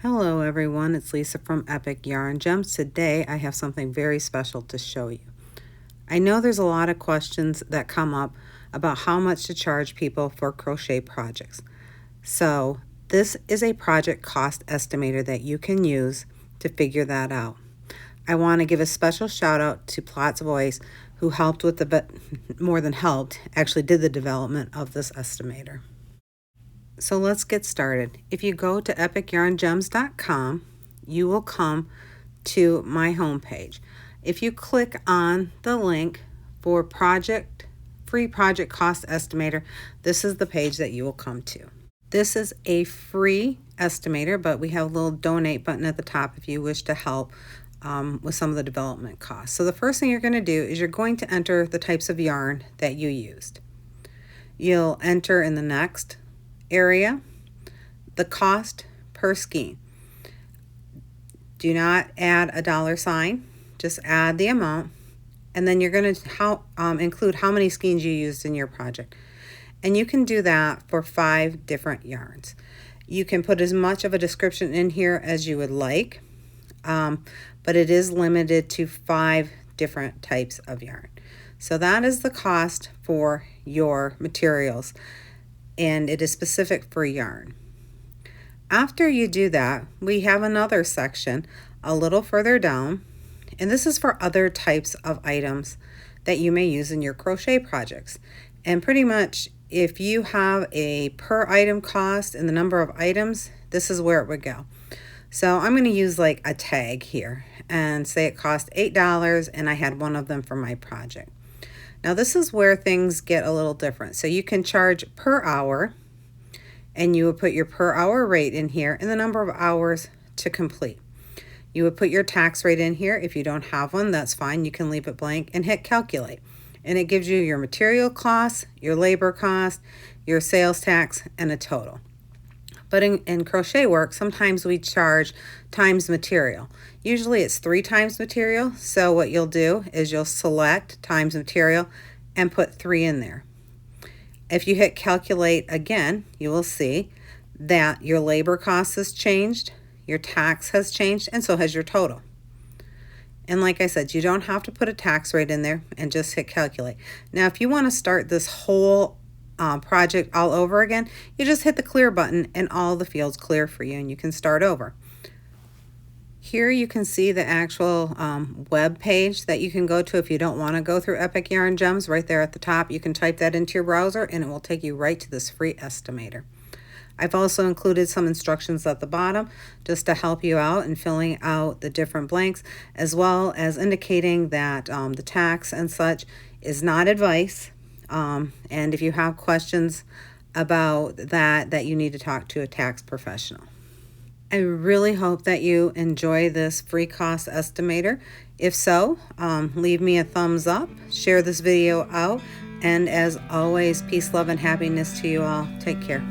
Hello everyone, it's Lisa from Epic Yarn Gems. Today I have something very special to show you. I know there's a lot of questions that come up about how much to charge people for crochet projects. So this is a project cost estimator that you can use to figure that out. I want to give a special shout out to Plot's Voice, who helped with more than helped, actually did the development of this estimator. So let's get started. If you go to epicyarngems.com, you will come to my homepage. If you click on the link for free project cost estimator, this is the page that you will come to. This is a free estimator, but we have a little donate button at the top if you wish to help with some of the development costs. So the first thing you're going to do is you're going to enter the types of yarn that you used. You'll enter in the next area the cost per skein. Do not add a $sign, just add the amount, and then you're going to include how many skeins you used in your project. And you can do that for 5 different yarns. You can put as much of a description in here as you would like, but it is limited to 5 different types of yarn. So that is the cost for your materials, and it is specific for yarn. After you do that, we have another section a little further down, and this is for other types of items that you may use in your crochet projects. And pretty much if you have a per item cost and the number of items, this is where it would go. So I'm going to use like a tag here and say it cost $8 and I had one of them for my project. Now this is where things get a little different. So you can charge per hour, and you would put your per hour rate in here and the number of hours to complete. You would put your tax rate in here. If you don't have one, that's fine. You can leave it blank and hit calculate. And it gives you your material costs, your labor cost, your sales tax, and a total. But in crochet work, sometimes we charge times material. Usually it's 3 times material. So what you'll do is you'll select times material and put 3 in there. If you hit calculate again, you will see that your labor cost has changed, your tax has changed, and so has your total. And like I said, you don't have to put a tax rate in there, and just hit calculate. Now, if you want to start this whole project all over again, you just hit the clear button and all the fields clear for you and you can start over. Here you can see the actual web page that you can go to if you don't want to go through Epic Yarn Gems. Right there at the top, you can type that into your browser and it will take you right to this free estimator. I've also included some instructions at the bottom just to help you out in filling out the different blanks, as well as indicating that the tax and such is not advice. And if you have questions about that you need to talk to a tax professional. I really hope that you enjoy this free cost estimator. If so, leave me a thumbs up, share this video out, and as always, peace, love, and happiness to you all. Take care.